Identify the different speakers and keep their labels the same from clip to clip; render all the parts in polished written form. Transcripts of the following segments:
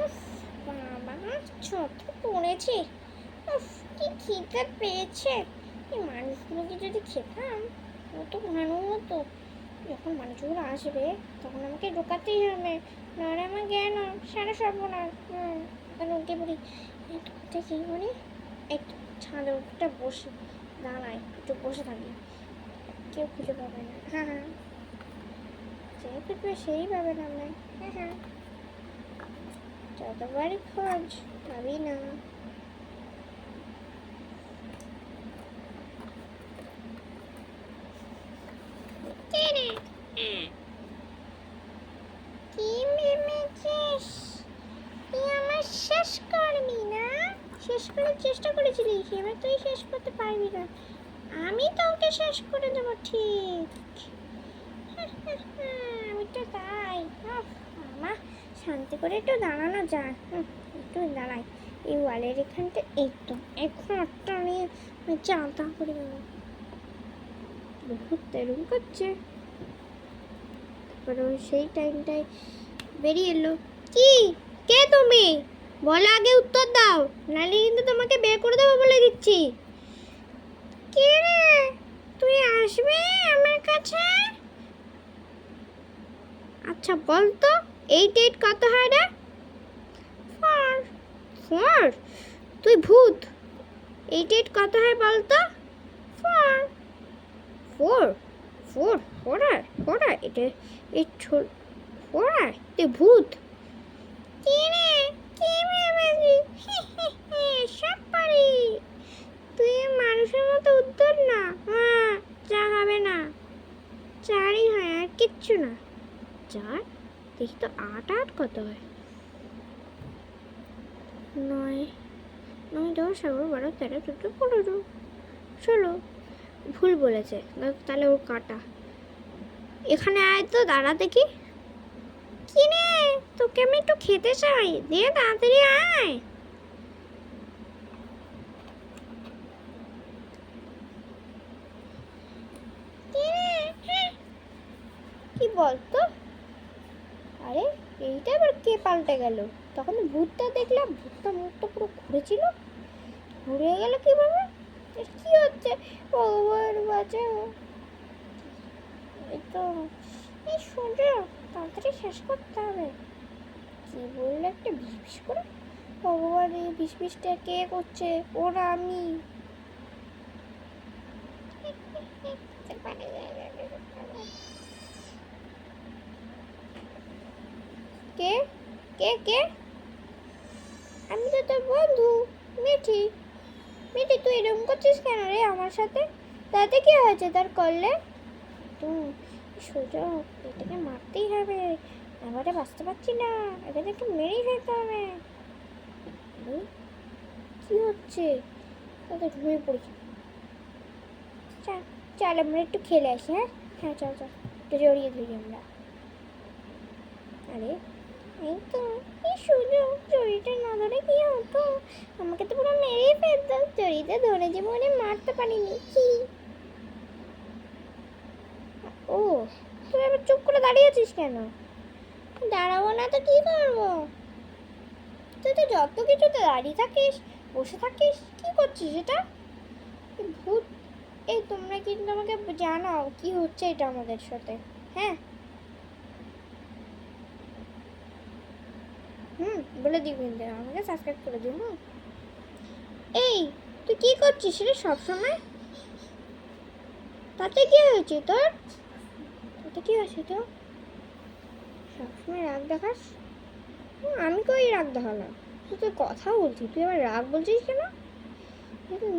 Speaker 1: উফ, বাবা ছোট পড়েছে। উফ, কি খিদে পেয়েছে। এই মানুষগুলোকে যদি খেতাম কত ভালো হতো। যখন মানুষগুলো আসবে তখন আমাকে ঢোকাতেই হবে, নাহলে আমার জ্ঞান সারা সর্বনাশ। এখন উঠে পড়ি। কোথায় কি করি, একটু ছাদের উপরটা বসে দাঁড়াই, একটু বসে থাকি, কেউ খুঁজে পাবে না। হ্যাঁ, যে খুঁজবে সেই পাবে না আমায়। হ্যাঁ, যতবারই খোঁজ পাবি না। কি ভেবেছিস তুই আমার শেষ করবি না? শেষ করার চেষ্টা করেছিলিস, এবার তুই শেষ করতে পারবি না। আমি তোকে শেষ করে দেবো ঠিক। আমি তো তাই। মা, শান্তি করে একটু দাঁড়ানো যায়। একটু দাঁড়াই এই ওয়ালের এখানটা। একটু এখন একটা নিয়ে চাঁদা করে দেবো। বহুত তেরুম করছে। তারপরে সেই টাইমটায় বেরিয়ে এলো। কি, কে তুমি? বলো, আগে উত্তর দাও, নাহলে কিন্তু তোমাকে বের করে দেবো বলে দিচ্ছি। কে রে, তুই আসবি আমার কাছে? আচ্ছা বল তো, 8 কত হয় রে? 4। 4? তুই ভূত। 8 কত হয় বল তো? 4। 4? 4? 4 হয়? 4 হয়? এটা 4 হয়? তুই ভূত। কি রে, কি ভেবেছিস? সব পারি। তুই মানুষের মতো উত্তর না। চা হবে না, 4ই হয়, আর কিচ্ছু না। 4? দেখি তো 8 কত হয়? 9, 9, 10, 11, 12, 13, 14, 15, 16। ভুল বলেছে, তাহলে ওর কাটা। এখানে আয় তো, দাঁড়া দেখি। কি রে, তোকে আমি একটু খেতে চাই, দে তাড়াতাড়ি আয়। কি বলতো? আরে এইটা আবার কে পাল্টে গেল? তখন ভূতটা দেখলাম, ভূতটা মুখটা পুরো ঘুরেছিল, ঘুরে গেল কিভাবে? কি হচ্ছে? ভগবান বাঁচাও। এই তো, এই সোজা তাড়াতাড়ি শেষ করতে হবে। কি বললো একটা বিষ বিষ করে? ভগবান, এই বিষ বিষটা কে করছে? ওরা আমি। কে কে কে? আমি তো তোর বন্ধু মিঠি। মিঠি, তুই এরকম করছিস কেন রে আমার সাথে? তাতে কি হয়েছে তার করলে? তুই সোজা এটাকে মারতেই হবে, আমারে বাঁচতে পারছি না, এটাকে মেরেই ফেলতে হবে। কি হচ্ছে? তাদের ঘুমিয়ে পড়েছি। চল চল, আমরা একটু খেলে আসি। হ্যাঁ হ্যাঁ, চল চল, একটু জড়িয়ে ধরি আমরা। আরে এই তো, এই সুযোগ, জড়িটা না ধরে কি হতো? আমাকে তো পুরো মেরেই ফেলতো। জড়িতে ধরে যে মনে মারতে পারিনি কি। ও, তুই আবার চুপ করে দাঁড়িয়ে আছিস কেন? দাঁড়াবো না তো কি করবো? তুই তো যত কিছুতে দাঁড়িয়ে থাকিস, বসে থাকিস, কি করছিস এটা? ভূত। এই তোমরা কিন্তু আমাকে জানাও কি হচ্ছে এটা আমাদের সাথে। হ্যাঁ, বলে দিও কিন্তু, আমাকে সাবস্ক্রাইব করে দিও। এই তুই কি করছিস রে সবসময়? তাতে কি হয়েছে তোর? তাতে কি হয়েছে তোর? সবসময় রাগ দেখাস। আমি কই রাগ দেখালাম? তুই কথা বলছিস, তুই আবার রাগ বলছিস কেন?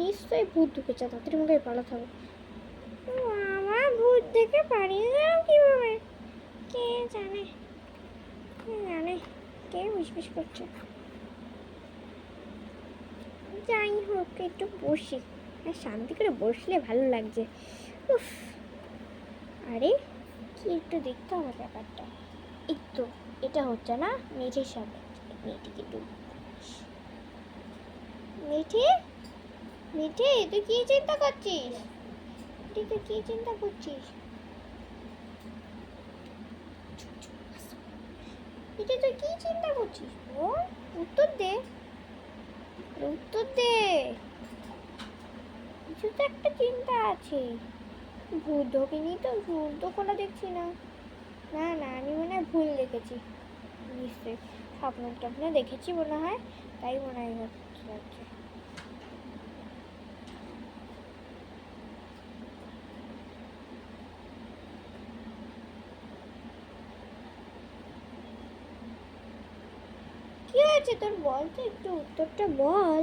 Speaker 1: নিশ্চয়ই ভূত ঢুকেছে, তাড়াতাড়ি আমাকে পালাতে হবে। আমার ভূত দেখে পালিয়ে যাও কিভাবে? কে জানে, কে জানে, কে বিষ করছে। যাই হোক, একটু বসি, আর শান্তি করে বসলে ভালো লাগছে। উফ, আরে কি একটু দেখতে হবে ব্যাপারটা। এই তো, এটা হচ্ছে না মেঝের সামনে। মেয়েটিকে একটু, মিঠি, মিঠি তুই কি চিন্তা করছিস? তুই কি চিন্তা করছিস? এটা তুই কি চিন্তা করছিস? বল, উত্তর দে, উত্তর দে। কিছু তো একটা চিন্তা আছে। ভূত ঢোকেনি তো? ভূত তো কোনো দেখছি না। না না, আমি মনে হয় ভুল দেখেছি। নিশ্চয়ই স্বপ্ন টপ্ন দেখেছি মনে হয়, তাই মনে হয় হচ্ছে। কি হয়েছে তোর? বল তো, একটু উত্তরটা বল।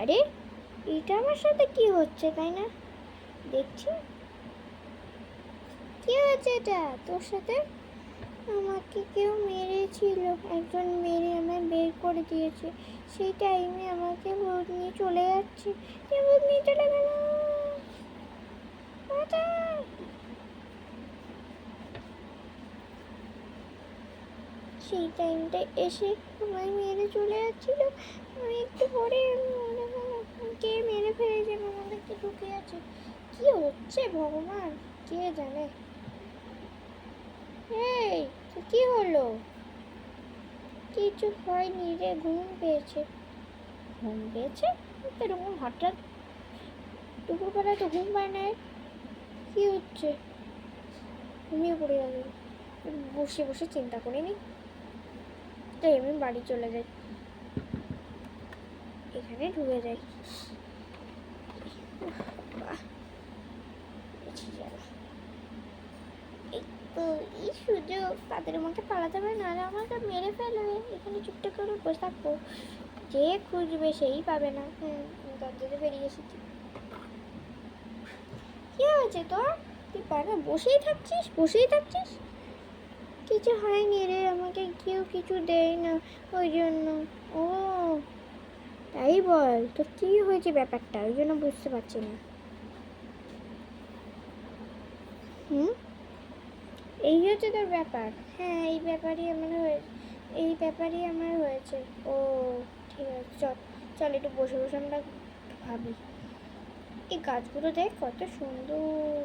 Speaker 1: আরে, এটা আমার সাথে কি হচ্ছে তাই না? দেখছি কি হয়েছে এটা তোর সাথে? আমাকে কেউ মেরেছিল, একজন মেরে আমায় বের করে দিয়েছে। সেই টাইমে আমাকে ভূত নিয়ে চলে যাচ্ছে। ভূত নিয়ে চলে গেল। সেই টাইমটা এসে আমায় মেরে চলে যাচ্ছিল। আমি একটু পরে কে মেরে ফেলেছে, আমাদেরকে ঢুকে আছে। কি হচ্ছে ভগবান, কে জানে। এই, কি হলো? কিছু হয়নি রে, ঘুম পেয়েছে। ঘুম পেয়েছে? এরকম হঠাৎ দুপুরবেলায় তো ঘুম পায় না। কি হচ্ছে? ঘুমিয়ে পড়ে যাবে। বসে বসে চিন্তা করিনি, তাই আমি বাড়ি চলে যাই, এখানে ঢুকে যাই। এই সুযোগ, তাদের আমাকে পালাতে পারে, নাহলে আমাকে মেরে ফেলবে। এখানে চুপটা করে বসে থাকবো, যে খুঁজবে সেই পাবে না। দরজাতে বেরিয়ে এসেছি। কি হয়েছে তোর? তুই পারে বসেই থাকছিস, বসেই থাকছিস। কিছু হয়নি রে, আমাকে কেউ কিছু দেয় না, ওই জন্য। ও তাই বল, তোর কি হয়েছে ব্যাপারটা? ওই জন্য বুঝতে পারছি না। এই হচ্ছে তোর ব্যাপার? হ্যাঁ, এই ব্যাপারই আমার হয়েছে, এই ব্যাপারই আমার হয়েছে। ও ঠিক আছে, চল চল একটু বসে বসে আমরা ভাবি। এই গাছগুলো দেখ কত সুন্দর,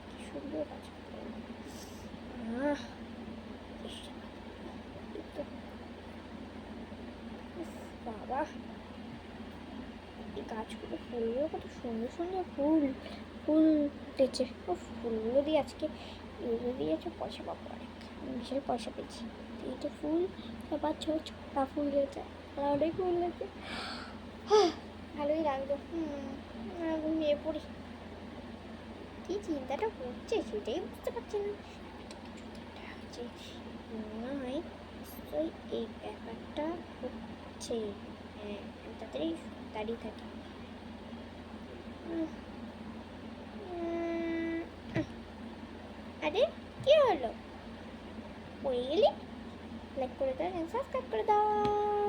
Speaker 1: কি সুন্দর গাছগুলো। বাবা, এই গাছগুলো, ফুলগুলো কত সুন্দর সুন্দর ফুল ফুল ফুটেছে। ও ফুলগুলো দিয়ে আজকে, এগুলো দিয়ে আছে পয়সা পাবো অনেক, বিশাল পয়সা পেয়েছি। এইটা ফুল, আবার ছোটা ফুল হয়েছে, আর অনেক ফুল হয়েছে। ভালোই লাগলো। ঘুমিয়ে পড়ি। কি চিন্তাটা করছে সেটাই বুঝতে পারছি না। হচ্ছে মনে হয় নিশ্চয়ই এই ব্যাপারটা হচ্ছে। হ্যাঁ, তাড়াতাড়ি দাঁড়িয়ে থাকি। আরে, কি হলো? পড়ে গেলি? লাইক করে দাও, সাবস্ক্রাইব করে দাও।